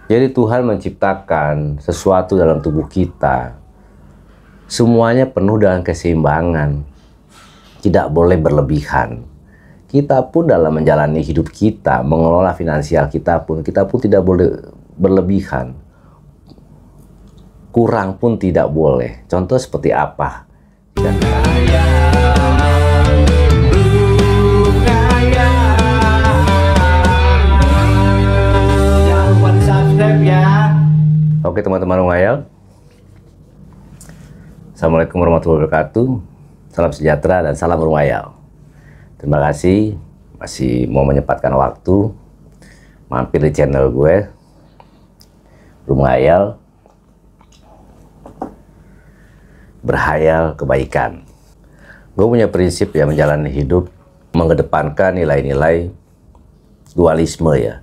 Jadi Tuhan menciptakan sesuatu dalam tubuh kita, semuanya penuh dengan keseimbangan, tidak boleh berlebihan. Kita pun dalam menjalani hidup kita, mengelola finansial kita pun tidak boleh berlebihan. Kurang pun tidak boleh. Contoh seperti apa? Oke teman-teman Rungayal, Assalamualaikum warahmatullahi wabarakatuh. Salam sejahtera dan salam Rungayal. Terima kasih masih mau menyempatkan waktu mampir di channel gue Rungayal, berhayal kebaikan. Gue punya prinsip ya menjalani hidup, mengedepankan nilai-nilai dualisme ya,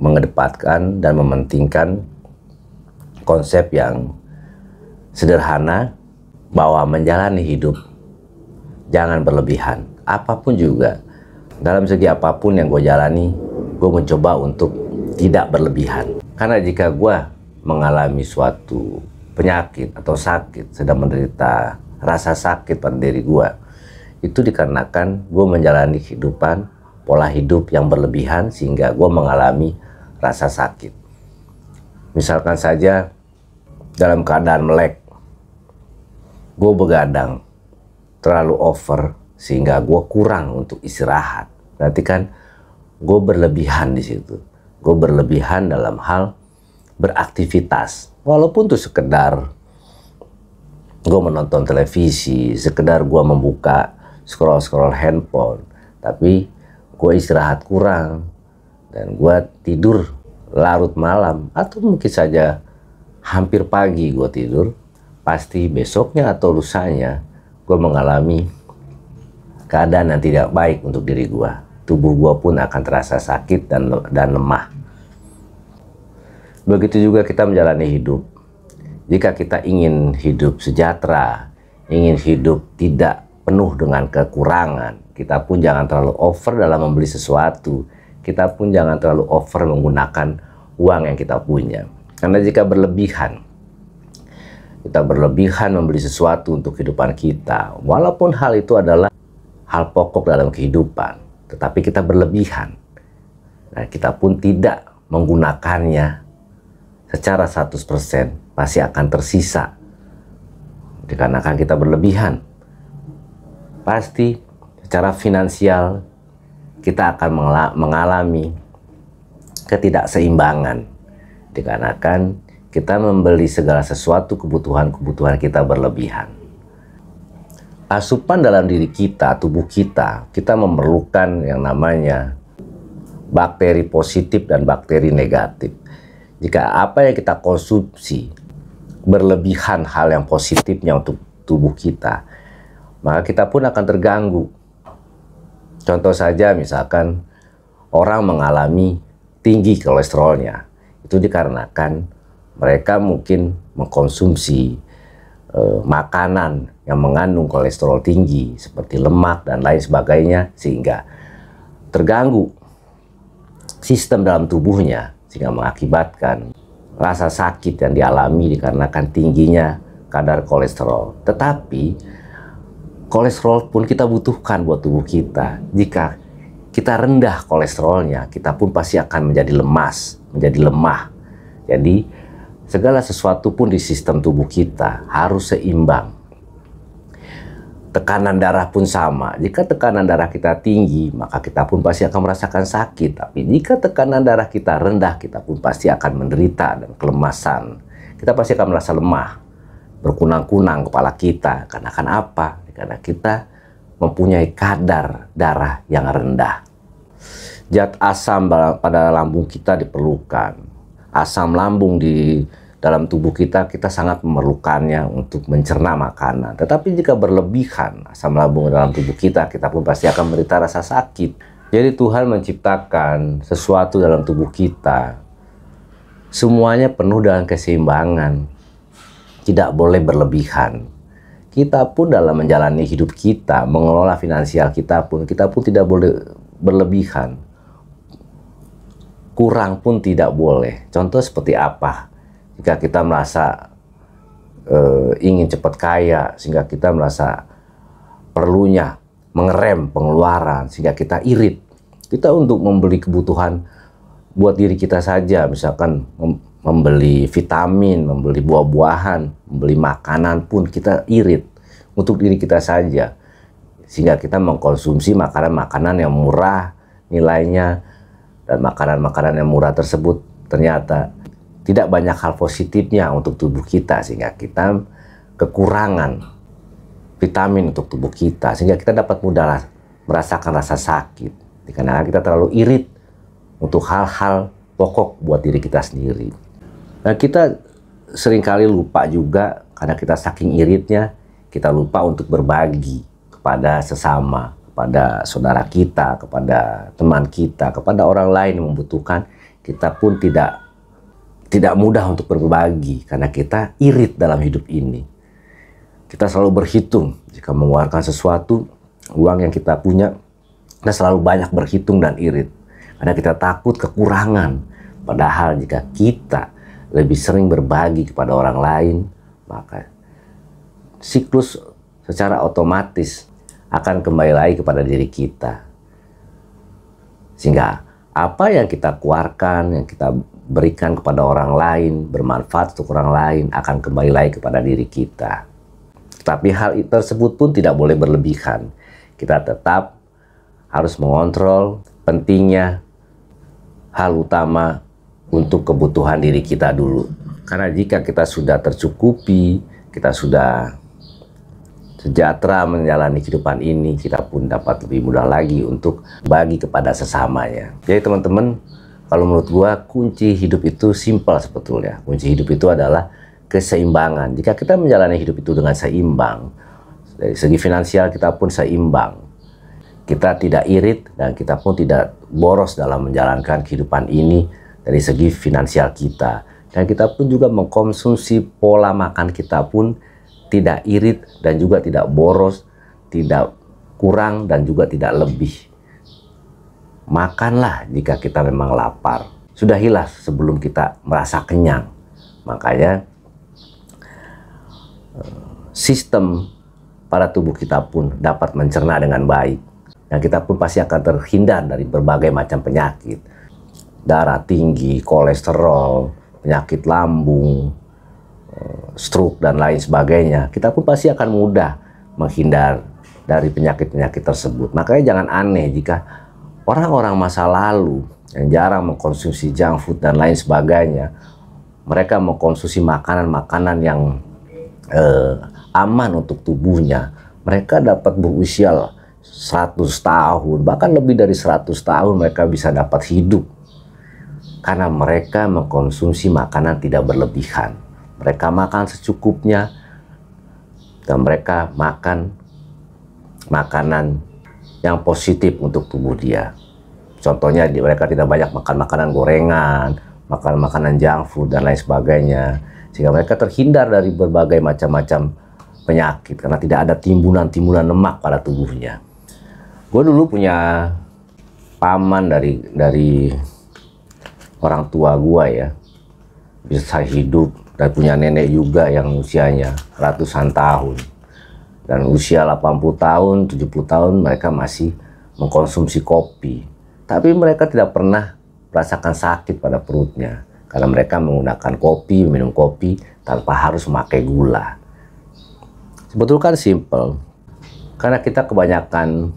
mengedepankan dan mementingkan konsep yang sederhana bahwa menjalani hidup jangan berlebihan. Apapun juga, dalam segi apapun yang gue jalani, gue mencoba untuk tidak berlebihan. Karena jika gue mengalami suatu penyakit atau sakit, sedang menderita rasa sakit pada diri gue, itu dikarenakan gue menjalani kehidupan pola hidup yang berlebihan sehingga gue mengalami rasa sakit. Misalkan saja dalam keadaan melek, gue begadang terlalu over sehingga gue kurang untuk istirahat. Berarti kan gue berlebihan di situ. Gue berlebihan dalam hal beraktivitas. Walaupun itu sekedar gue menonton televisi, sekedar gue membuka scroll handphone, tapi gue istirahat kurang dan gue tidur larut malam, atau mungkin saja hampir pagi gue tidur, pasti besoknya atau lusanya gue mengalami keadaan yang tidak baik untuk diri gue. Tubuh gue pun akan terasa sakit dan lemah. Begitu juga kita menjalani hidup. Jika kita ingin hidup sejahtera, ingin hidup tidak penuh dengan kekurangan, kita pun jangan terlalu over dalam membeli sesuatu. Kita pun jangan terlalu over menggunakan uang yang kita punya. Karena jika kita berlebihan membeli sesuatu untuk kehidupan kita, walaupun hal itu adalah hal pokok dalam kehidupan, tetapi kita berlebihan, nah kita pun tidak menggunakannya secara 100%, pasti akan tersisa. Dikarenakan kita berlebihan, pasti secara finansial kita akan mengalami ketidakseimbangan. Dikarenakan kita membeli segala sesuatu, kebutuhan kita berlebihan. Asupan dalam diri kita, tubuh kita memerlukan yang namanya bakteri positif dan bakteri negatif. Jika apa yang kita konsumsi berlebihan hal yang positifnya untuk tubuh kita, maka kita pun akan terganggu. Contoh saja misalkan orang mengalami tinggi kolesterolnya, itu dikarenakan mereka mungkin mengkonsumsi makanan yang mengandung kolesterol tinggi seperti lemak dan lain sebagainya, sehingga terganggu sistem dalam tubuhnya, sehingga mengakibatkan rasa sakit yang dialami dikarenakan tingginya kadar kolesterol. Tetapi kolesterol pun kita butuhkan buat tubuh kita. Jika kita rendah kolesterolnya, kita pun pasti akan menjadi lemas, menjadi lemah. Jadi segala sesuatu pun di sistem tubuh kita harus seimbang. Tekanan darah pun sama. Jika tekanan darah kita tinggi, maka kita pun pasti akan merasakan sakit. Tapi jika tekanan darah kita rendah, kita pun pasti akan menderita dan kelemasan. Kita pasti akan merasa lemah, berkunang-kunang kepala kita. Karena apa? Karena kita mempunyai kadar darah yang rendah. Zat asam pada lambung kita diperlukan. Asam lambung di dalam tubuh kita sangat memerlukannya untuk mencerna makanan. Tetapi jika berlebihan asam lambung dalam tubuh kita pun pasti akan menderita rasa sakit. Jadi Tuhan menciptakan sesuatu dalam tubuh kita, semuanya penuh dengan keseimbangan, tidak boleh berlebihan. Kita pun dalam menjalani hidup kita, mengelola finansial kita pun tidak boleh berlebihan. kurang pun tidak boleh. Contoh seperti apa? Jika kita merasa ingin cepat kaya, sehingga kita merasa perlunya mengerem pengeluaran, sehingga kita irit. Kita untuk membeli kebutuhan buat diri kita saja, misalkan membeli vitamin, membeli buah-buahan, membeli makanan pun kita irit untuk diri kita saja. Sehingga kita mengkonsumsi makanan-makanan yang murah nilainya, dan makanan-makanan yang murah tersebut ternyata tidak banyak hal positifnya untuk tubuh kita, sehingga kita kekurangan vitamin untuk tubuh kita, sehingga kita dapat mudah merasakan rasa sakit karena kita terlalu irit untuk hal-hal pokok buat diri kita sendiri. Nah, kita seringkali lupa juga karena kita saking iritnya, kita lupa untuk berbagi kepada sesama, kepada saudara kita, kepada teman kita, kepada orang lain yang membutuhkan. Kita pun tidak mudah untuk berbagi karena kita irit dalam hidup ini. Kita selalu berhitung jika mengeluarkan sesuatu, uang yang kita punya, kita selalu banyak berhitung dan irit karena kita takut kekurangan. Padahal jika kita lebih sering berbagi kepada orang lain, maka siklus secara otomatis akan kembali lagi kepada diri kita. Sehingga apa yang kita keluarkan, yang kita berikan kepada orang lain, bermanfaat untuk orang lain, akan kembali lagi kepada diri kita. Tapi hal tersebut pun tidak boleh berlebihan. Kita tetap harus mengontrol pentingnya hal utama untuk kebutuhan diri kita dulu. Karena jika kita sudah tercukupi, kita sudah sejahtera menjalani kehidupan ini, kita pun dapat lebih mudah lagi untuk bagi kepada sesamanya. Jadi teman-teman, kalau menurut gua kunci hidup itu simpel sebetulnya. Kunci hidup itu adalah keseimbangan. Jika kita menjalani hidup itu dengan seimbang, dari segi finansial kita pun seimbang, kita tidak irit dan kita pun tidak boros dalam menjalankan kehidupan ini dari segi finansial kita. Dan kita pun juga mengkonsumsi pola makan kita pun tidak irit dan juga tidak boros, tidak kurang dan juga tidak lebih. Makanlah jika kita memang lapar. Sudahilah sebelum kita merasa kenyang. Makanya sistem pada tubuh kita pun dapat mencerna dengan baik. Dan kita pun pasti akan terhindar dari berbagai macam penyakit. Darah tinggi, kolesterol, penyakit lambung, stroke dan lain sebagainya. Kita pun pasti akan mudah menghindar dari penyakit-penyakit tersebut. Makanya jangan aneh jika orang-orang masa lalu yang jarang mengkonsumsi junk food dan lain sebagainya, mereka mengkonsumsi makanan-makanan yang aman untuk tubuhnya. Mereka dapat berusia 100 tahun, bahkan lebih dari 100 tahun mereka bisa dapat hidup. Karena mereka mengkonsumsi makanan tidak berlebihan. Mereka makan secukupnya dan mereka makan makanan yang positif untuk tubuh dia. Contohnya mereka tidak banyak makan makanan gorengan, makan makanan junk food dan lain sebagainya. Sehingga mereka terhindar dari berbagai macam-macam penyakit karena tidak ada timbunan-timbunan lemak pada tubuhnya. Gue dulu punya paman dari orang tua gue ya, bisa hidup, dan punya nenek juga yang usianya ratusan tahun. Dan usia 80 tahun, 70 tahun mereka masih mengkonsumsi kopi. Tapi mereka tidak pernah merasakan sakit pada perutnya. Karena mereka menggunakan kopi, minum kopi tanpa harus memakai gula. Sebetulnya kan simple. Karena kita kebanyakan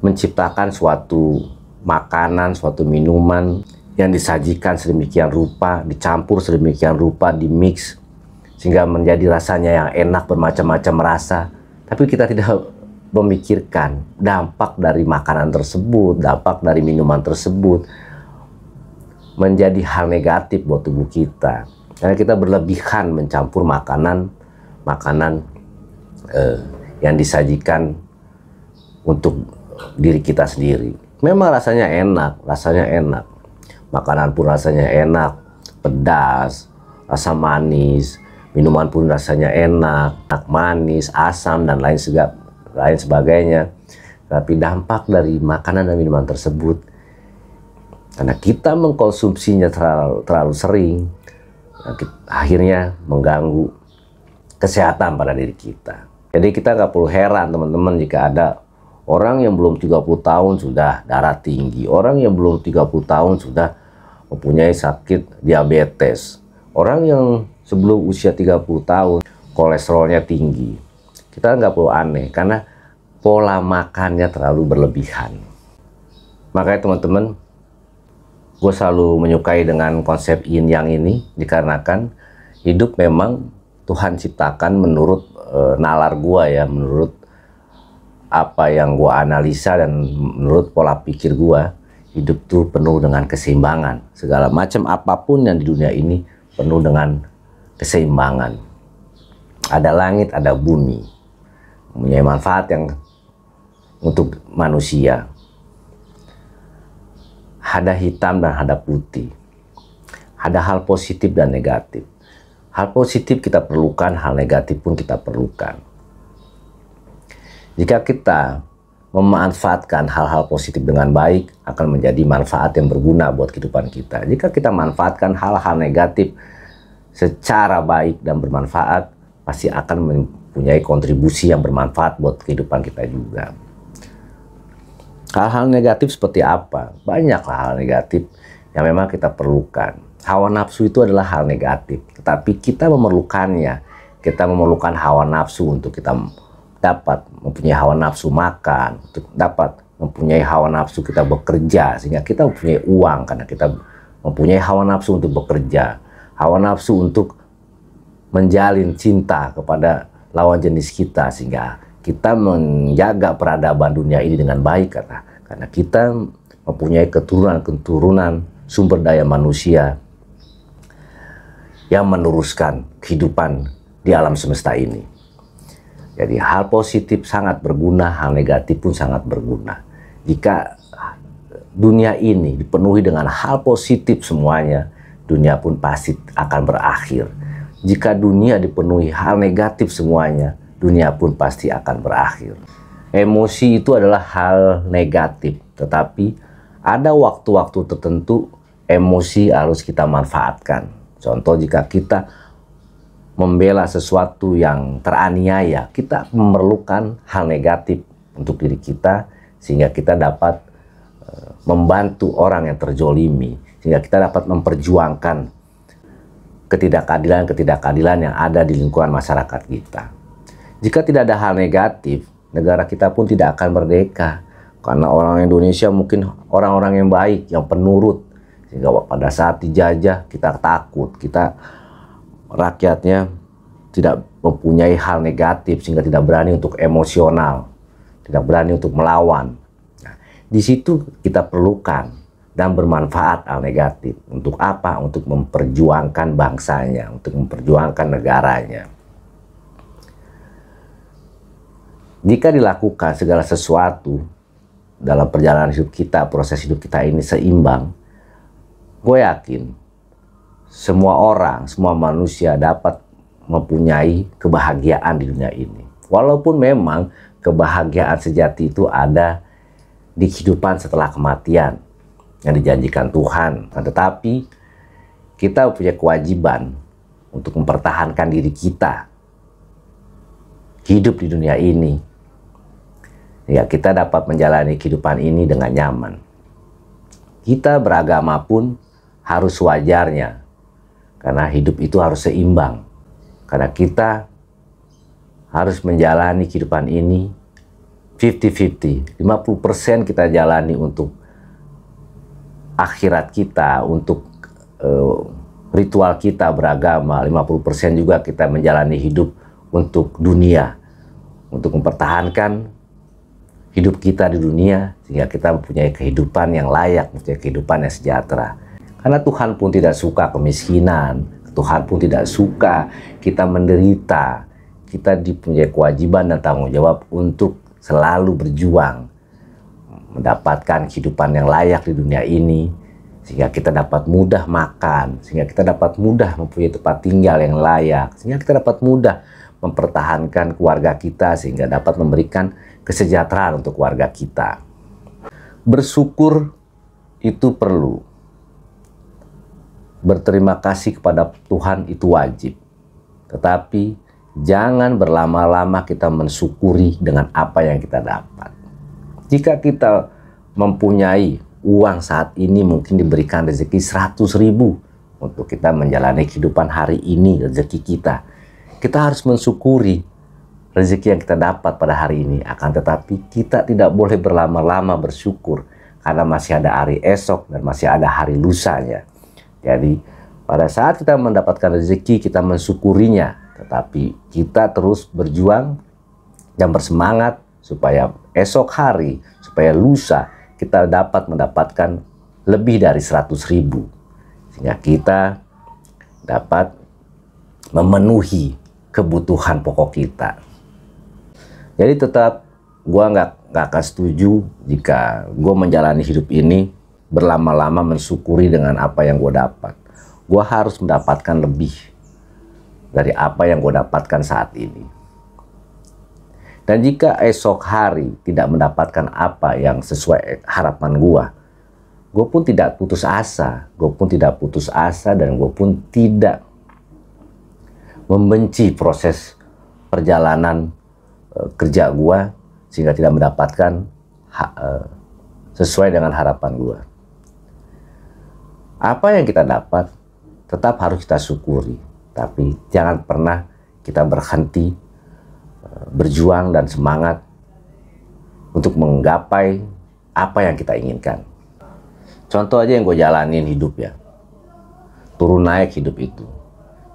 menciptakan suatu makanan, suatu minuman yang disajikan sedemikian rupa, dicampur sedemikian rupa, dimix, sehingga menjadi rasanya yang enak, bermacam-macam rasa. Tapi kita tidak memikirkan dampak dari makanan tersebut, dampak dari minuman tersebut, menjadi hal negatif buat tubuh kita. Karena kita berlebihan mencampur makanan yang disajikan untuk diri kita sendiri. Memang rasanya enak. Makanan pun rasanya enak, pedas, rasa manis. Minuman pun rasanya enak, manis, asam, dan lain sebagainya. Tapi dampak dari makanan dan minuman tersebut Karena kita mengkonsumsinya terlalu sering, akhirnya mengganggu kesehatan pada diri kita. Jadi kita nggak perlu heran teman-teman jika ada orang yang belum 30 tahun sudah darah tinggi, orang yang belum 30 tahun sudah mempunyai sakit diabetes, orang yang sebelum usia 30 tahun kolesterolnya tinggi. Kita nggak perlu aneh karena pola makannya terlalu berlebihan. Makanya teman-teman, gue selalu menyukai dengan konsep yin yang ini dikarenakan hidup memang Tuhan ciptakan menurut nalar gua ya, menurut apa yang gua analisa dan menurut pola pikir gua, hidup tuh penuh dengan keseimbangan. Segala macam apapun yang di dunia ini penuh dengan keseimbangan. Ada langit, ada bumi, mempunyai manfaat yang untuk manusia. Ada hitam dan ada putih. Ada hal positif dan negatif. Hal positif kita perlukan, hal negatif pun kita perlukan. Jika kita memanfaatkan hal-hal positif dengan baik, akan menjadi manfaat yang berguna buat kehidupan kita. Jika kita manfaatkan hal-hal negatif secara baik dan bermanfaat, pasti akan mempunyai kontribusi yang bermanfaat buat kehidupan kita juga. Hal-hal negatif seperti apa? Banyaklah hal negatif yang memang kita perlukan. Hawa nafsu itu adalah hal negatif, tetapi kita memerlukannya. Kita memerlukan hawa nafsu untuk kita dapat mempunyai hawa nafsu makan, untuk dapat mempunyai hawa nafsu kita bekerja, sehingga kita mempunyai uang karena kita mempunyai hawa nafsu untuk bekerja, hawa nafsu untuk menjalin cinta kepada lawan jenis kita, sehingga kita menjaga peradaban dunia ini dengan baik karena kita mempunyai keturunan-keturunan sumber daya manusia yang meneruskan kehidupan di alam semesta ini. Jadi hal positif sangat berguna, hal negatif pun sangat berguna. Jika dunia ini dipenuhi dengan hal positif semuanya, dunia pun pasti akan berakhir. Jika dunia dipenuhi hal negatif semuanya, dunia pun pasti akan berakhir. Emosi itu adalah hal negatif, tetapi ada waktu-waktu tertentu emosi harus kita manfaatkan. Contoh, jika kita membela sesuatu yang teraniaya, kita memerlukan hal negatif untuk diri kita sehingga kita dapat membantu orang yang terjolimi, sehingga kita dapat memperjuangkan ketidakadilan yang ada di lingkungan masyarakat kita. Jika tidak ada hal negatif, negara kita pun tidak akan merdeka, karena orang Indonesia mungkin orang-orang yang baik, yang penurut, sehingga pada saat dijajah kita takut, kita rakyatnya tidak mempunyai hal negatif sehingga tidak berani untuk emosional, tidak berani untuk melawan. Nah, di situ kita perlukan dan bermanfaat hal negatif. Untuk apa? Untuk memperjuangkan bangsanya, untuk memperjuangkan negaranya. Jika dilakukan segala sesuatu dalam perjalanan hidup kita, proses hidup kita ini seimbang, gue yakin semua orang, semua manusia dapat mempunyai kebahagiaan di dunia ini. Walaupun memang kebahagiaan sejati itu ada di kehidupan setelah kematian yang dijanjikan Tuhan. Tetapi kita punya kewajiban untuk mempertahankan diri kita hidup di dunia ini. Ya, kita dapat menjalani kehidupan ini dengan nyaman. Kita beragama pun harus wajarnya, karena hidup itu harus seimbang. Karena kita harus menjalani kehidupan ini 50-50. 50% kita jalani untuk akhirat kita, untuk ritual kita beragama. 50% juga kita menjalani hidup untuk dunia, untuk mempertahankan hidup kita di dunia, sehingga kita mempunyai kehidupan yang layak, mempunyai kehidupan yang sejahtera. Karena Tuhan pun tidak suka kemiskinan, Tuhan pun tidak suka kita menderita. Kita dipunyai kewajiban dan tanggung jawab untuk selalu berjuang, mendapatkan kehidupan yang layak di dunia ini, sehingga kita dapat mudah makan, sehingga kita dapat mudah mempunyai tempat tinggal yang layak, sehingga kita dapat mudah mempertahankan keluarga kita, sehingga dapat memberikan kesejahteraan untuk keluarga kita. Bersyukur itu perlu. Berterima kasih kepada Tuhan itu wajib. Tetapi jangan berlama-lama kita mensyukuri dengan apa yang kita dapat. Jika kita mempunyai uang saat ini, mungkin diberikan rezeki 100.000 untuk kita menjalani kehidupan hari ini, rezeki kita. Kita harus mensyukuri rezeki yang kita dapat pada hari ini. Akan tetapi kita tidak boleh berlama-lama bersyukur, karena masih ada hari esok dan masih ada hari lusanya. Jadi pada saat kita mendapatkan rezeki, kita mensyukurinya. Tetapi kita terus berjuang dan bersemangat supaya esok hari, supaya lusa kita dapat mendapatkan lebih dari 100.000. Sehingga kita dapat memenuhi kebutuhan pokok kita. Jadi tetap gue nggak akan setuju jika gue menjalani hidup ini berlama-lama mensyukuri dengan apa yang gue dapat. Gue harus mendapatkan lebih dari apa yang gue dapatkan saat ini. Dan jika esok hari tidak mendapatkan apa yang sesuai harapan gue pun tidak putus asa. Gue pun tidak putus asa dan gue pun tidak membenci proses perjalanan kerja gue sehingga tidak mendapatkan sesuai dengan harapan gue. Apa yang kita dapat tetap harus kita syukuri, tapi jangan pernah kita berhenti berjuang dan semangat untuk menggapai apa yang kita inginkan. Contoh aja yang gue jalanin hidup ya, turun naik hidup itu,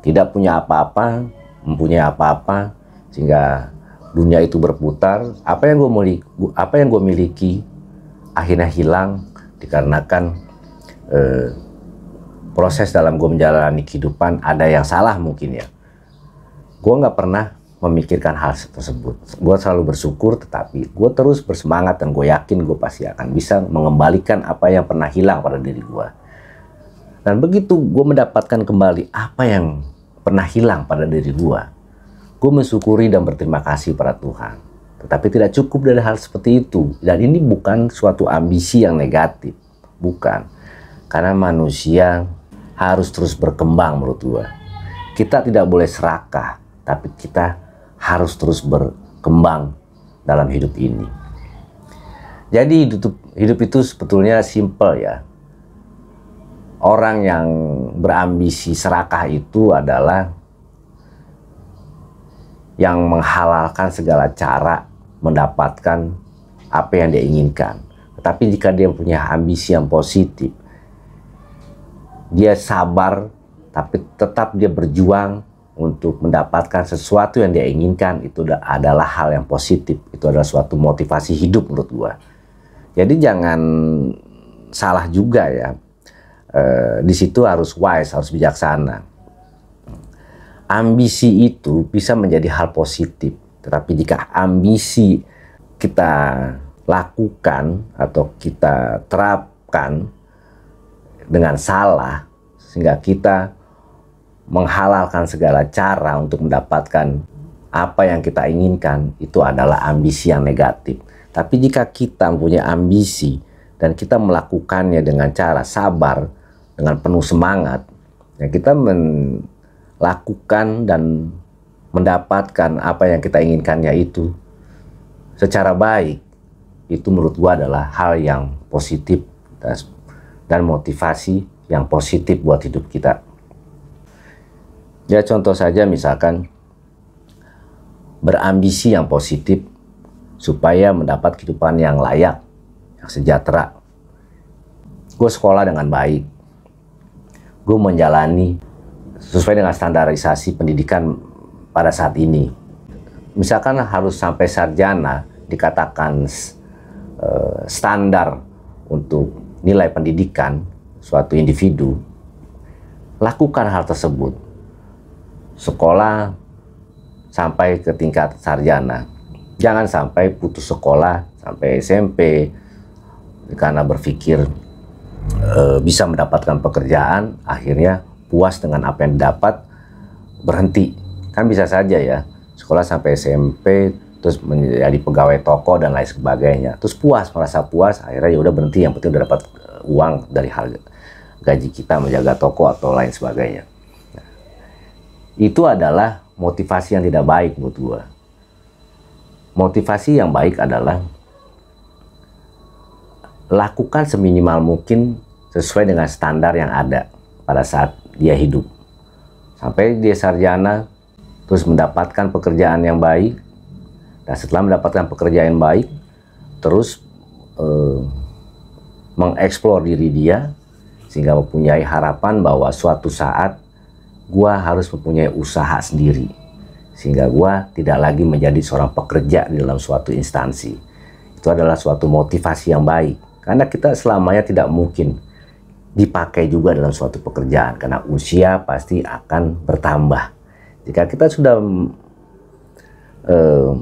tidak punya apa-apa, mempunyai apa-apa, sehingga dunia itu berputar. Apa yang gue miliki akhirnya hilang dikarenakan proses dalam gue menjalani kehidupan ada yang salah mungkin ya. Gue nggak pernah memikirkan hal tersebut. Gue selalu bersyukur, tetapi gue terus bersemangat dan gue yakin gue pasti akan bisa mengembalikan apa yang pernah hilang pada diri gue. Dan begitu gue mendapatkan kembali apa yang pernah hilang pada diri gue mensyukuri dan berterima kasih pada Tuhan. Tetapi tidak cukup dari hal seperti itu. Dan ini bukan suatu ambisi yang negatif. Bukan. Karena manusia harus terus berkembang menurut gue. Kita tidak boleh serakah, tapi kita harus terus berkembang dalam hidup ini. Jadi hidup itu sebetulnya simple ya. Orang yang berambisi serakah itu adalah yang menghalalkan segala cara mendapatkan apa yang dia inginkan. Tetapi jika dia punya ambisi yang positif, dia sabar, tapi tetap dia berjuang untuk mendapatkan sesuatu yang dia inginkan, itu adalah hal yang positif. Itu adalah suatu motivasi hidup menurut gua. Jadi jangan salah juga ya. Di situ harus wise, harus bijaksana. Ambisi itu bisa menjadi hal positif. Tetapi jika ambisi kita lakukan atau kita terapkan dengan salah, sehingga kita menghalalkan segala cara untuk mendapatkan apa yang kita inginkan, itu adalah ambisi yang negatif. Tapi jika kita punya ambisi dan kita melakukannya dengan cara sabar, dengan penuh semangat, ya kita melakukan dan mendapatkan apa yang kita inginkannya itu secara baik, itu menurut gua adalah hal yang positif dan motivasi yang positif buat hidup kita. Ya contoh saja misalkan berambisi yang positif supaya mendapat kehidupan yang layak, yang sejahtera. Gue sekolah dengan baik, gue menjalani sesuai dengan standarisasi pendidikan pada saat ini. Misalkan harus sampai sarjana, dikatakan standar untuk nilai pendidikan suatu individu, lakukan hal tersebut. Sekolah sampai ke tingkat sarjana. Jangan sampai putus sekolah sampai SMP karena berpikir bisa mendapatkan pekerjaan, akhirnya puas dengan apa yang didapat, berhenti. Kan bisa saja ya, sekolah sampai SMP terus menjadi pegawai toko dan lain sebagainya, terus merasa puas, akhirnya ya udah berhenti, yang penting udah dapat uang dari harga gaji kita menjaga toko atau lain sebagainya. Nah, itu adalah motivasi yang tidak baik menurut gua. Motivasi yang baik adalah lakukan seminimal mungkin sesuai dengan standar yang ada pada saat dia hidup. Sampai dia sarjana, terus mendapatkan pekerjaan yang baik, dan setelah mendapatkan pekerjaan yang baik, terus mengeksplor diri dia, sehingga mempunyai harapan bahwa suatu saat gua harus mempunyai usaha sendiri, sehingga gua tidak lagi menjadi seorang pekerja di dalam suatu instansi. Itu adalah suatu motivasi yang baik, karena kita selamanya tidak mungkin dipakai juga dalam suatu pekerjaan, karena usia pasti akan bertambah. Jika kita sudah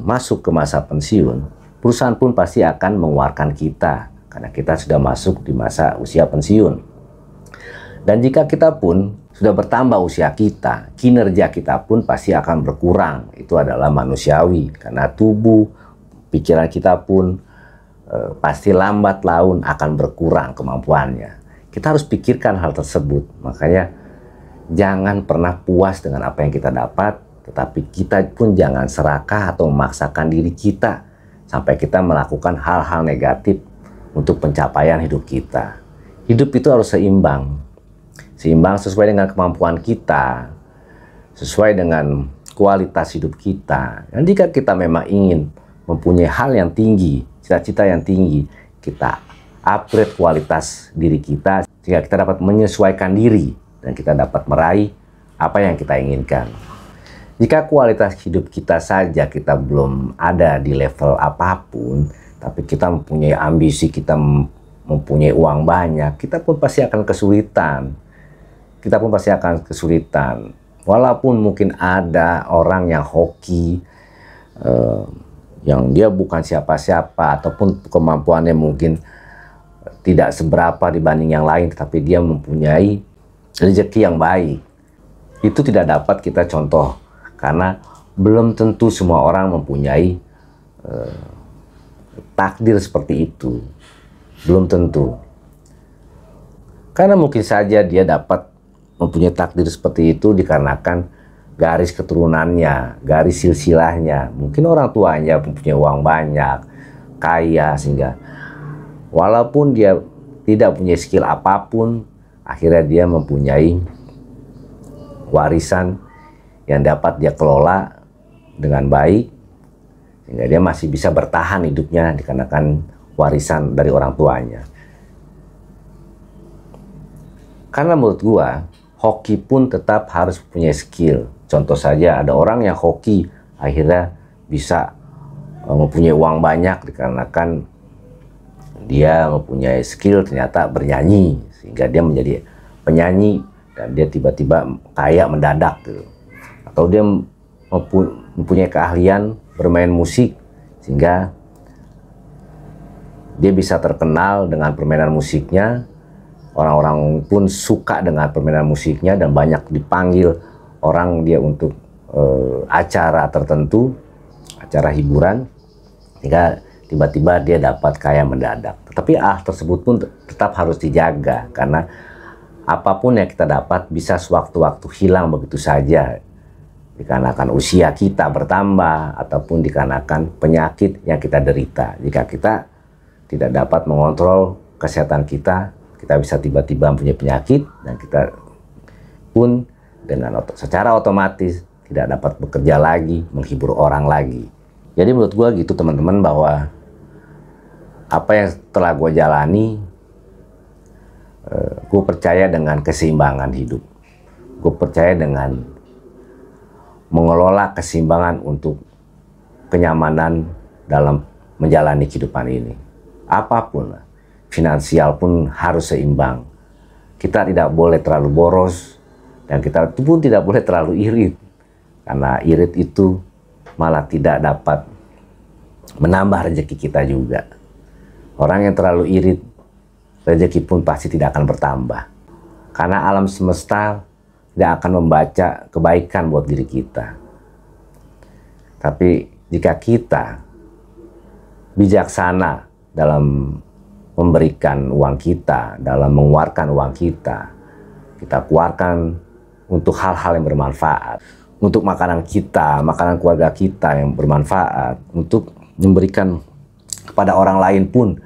masuk ke masa pensiun, perusahaan pun pasti akan mengeluarkan kita, karena kita sudah masuk di masa usia pensiun. Dan jika kita pun sudah bertambah usia kita, kinerja kita pun pasti akan berkurang. Itu adalah manusiawi, karena tubuh, pikiran kita pun pasti lambat laun akan berkurang kemampuannya. Kita harus pikirkan hal tersebut. Makanya jangan pernah puas dengan apa yang kita dapat, tetapi kita pun jangan serakah atau memaksakan diri kita sampai kita melakukan hal-hal negatif untuk pencapaian hidup kita. Hidup itu harus seimbang. Seimbang sesuai dengan kemampuan kita, sesuai dengan kualitas hidup kita. Dan jika kita memang ingin mempunyai hal yang tinggi, cita-cita yang tinggi, kita upgrade kualitas diri kita, sehingga kita dapat menyesuaikan diri, dan kita dapat meraih apa yang kita inginkan. Jika kualitas hidup kita saja kita belum ada di level apapun, tapi kita mempunyai ambisi, kita mempunyai uang banyak, kita pun pasti akan kesulitan. Kita pun pasti akan kesulitan. Walaupun mungkin ada orang yang hoki, yang dia bukan siapa-siapa, ataupun kemampuannya mungkin tidak seberapa dibanding yang lain, tetapi dia mempunyai rezeki yang baik. Itu tidak dapat kita contoh, karena belum tentu semua orang mempunyai takdir seperti itu. Belum tentu. Karena mungkin saja dia dapat mempunyai takdir seperti itu dikarenakan garis keturunannya, garis silsilahnya. Mungkin orang tuanya mempunyai uang banyak, kaya, sehingga walaupun dia tidak punya skill apapun, akhirnya dia mempunyai warisan yang dapat dia kelola dengan baik, sehingga dia masih bisa bertahan hidupnya dikarenakan warisan dari orang tuanya. Karena menurut gua, hoki pun tetap harus punya skill. Contoh saja, ada orang yang hoki akhirnya bisa mempunyai uang banyak dikarenakan dia mempunyai skill ternyata bernyanyi, sehingga dia menjadi penyanyi dan dia tiba-tiba kaya mendadak gitu. Atau dia mempunyai keahlian bermain musik sehingga dia bisa terkenal dengan permainan musiknya. Orang-orang pun suka dengan permainan musiknya dan banyak dipanggil orang dia untuk acara tertentu, acara hiburan, sehingga tiba-tiba dia dapat kaya mendadak. Tetapi tersebut pun tetap harus dijaga, karena apapun yang kita dapat bisa sewaktu-waktu hilang begitu saja, dikarenakan usia kita bertambah ataupun dikarenakan penyakit yang kita derita. Jika kita tidak dapat mengontrol kesehatan kita, kita bisa tiba-tiba mempunyai penyakit dan kita pun dengan secara otomatis tidak dapat bekerja lagi, menghibur orang lagi. Jadi menurut gue gitu teman-teman, bahwa apa yang telah gue jalani, gue percaya dengan keseimbangan hidup. Gue percaya dengan mengelola keseimbangan untuk kenyamanan dalam menjalani kehidupan ini. Apapun lah, finansial pun harus seimbang. Kita tidak boleh terlalu boros, dan kita pun tidak boleh terlalu irit, karena irit itu malah tidak dapat menambah rezeki kita juga. Orang yang terlalu irit, rezeki pun pasti tidak akan bertambah, karena alam semesta tidak akan membaca kebaikan buat diri kita. Tapi jika kita bijaksana dalam memberikan uang kita, dalam mengeluarkan uang kita keluarkan untuk hal-hal yang bermanfaat, untuk makanan kita, makanan keluarga kita yang bermanfaat, untuk memberikan kepada orang lain pun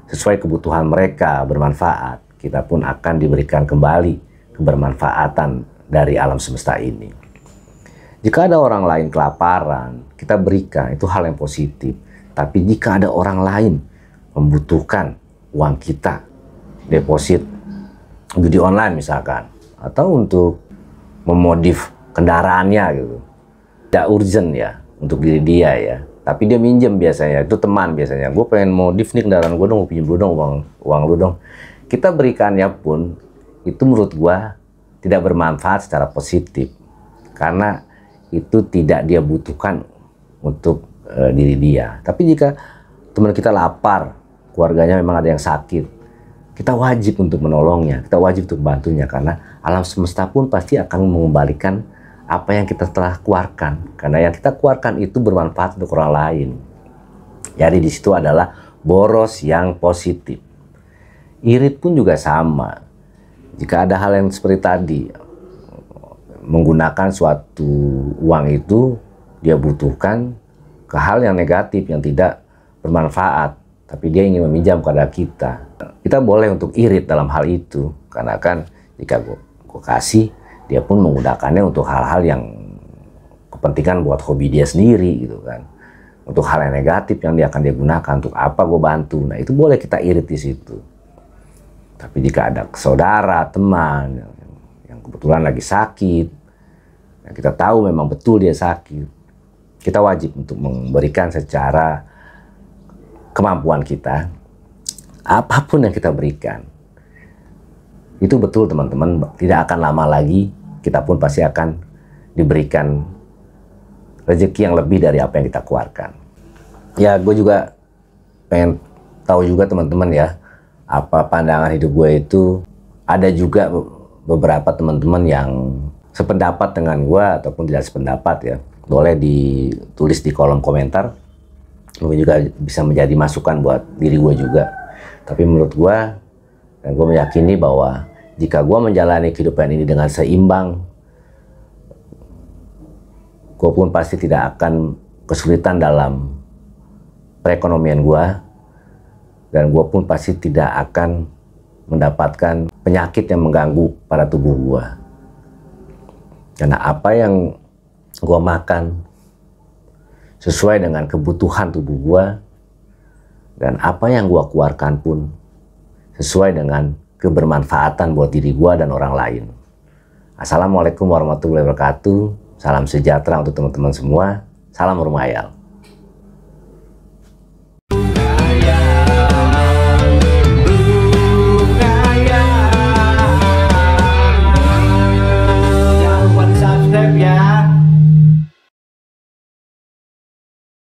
sesuai kebutuhan mereka bermanfaat, kita pun akan diberikan kembali kebermanfaatan dari alam semesta ini. Jika ada orang lain kelaparan, kita berikan, itu hal yang positif. Tapi jika ada orang lain membutuhkan uang kita, deposit judi online misalkan, atau untuk memodif kendaraannya gitu, tidak urgent ya untuk diri dia ya, tapi dia minjem biasanya, itu teman biasanya, gue pengen modif nih kendaraan gue dong, pinjam dulu dong uang lu dong. Kita berikannya pun itu menurut gue tidak bermanfaat secara positif, karena itu tidak dia butuhkan untuk diri dia. Tapi jika teman kita lapar, keluarganya memang ada yang sakit, kita wajib untuk menolongnya, kita wajib untuk membantunya, karena alam semesta pun pasti akan mengembalikan apa yang kita telah keluarkan, karena yang kita keluarkan itu bermanfaat untuk orang lain. Jadi di situ adalah boros yang positif. Irit pun juga sama. Jika ada hal yang seperti tadi, menggunakan suatu uang itu dia butuhkan ke hal yang negatif, yang tidak bermanfaat, tapi dia ingin meminjam kepada kita. Kita boleh untuk irit dalam hal itu, karena kan jika gue kasih, dia pun menggunakannya untuk hal-hal yang kepentingan buat hobi dia sendiri gitu kan, untuk hal yang negatif yang dia akan dia gunakan untuk apa gue bantu. Nah itu boleh kita irit di situ. Tapi jika ada saudara, teman yang kebetulan lagi sakit, yang kita tahu memang betul dia sakit, kita wajib untuk memberikan secara kemampuan kita, apapun yang kita berikan. Itu betul teman-teman, tidak akan lama lagi kita pun pasti akan diberikan rezeki yang lebih dari apa yang kita keluarkan. Ya gue juga pengen tahu juga teman-teman ya, apa pandangan hidup gue itu. Ada juga beberapa teman-teman yang sependapat dengan gue ataupun tidak sependapat ya. Boleh ditulis di kolom komentar. Mungkin juga bisa menjadi masukan buat diri gue juga. Tapi menurut gue, dan gue meyakini bahwa jika gue menjalani kehidupan ini dengan seimbang, gue pun pasti tidak akan kesulitan dalam perekonomian gue, dan gue pun pasti tidak akan mendapatkan penyakit yang mengganggu pada tubuh gue. Karena apa yang gue makan sesuai dengan kebutuhan tubuh gue, dan apa yang gue keluarkan pun sesuai dengan kebermanfaatan buat diri gue dan orang lain. Assalamualaikum warahmatullahi wabarakatuh. Salam sejahtera untuk teman-teman semua. Salam rumah hayal.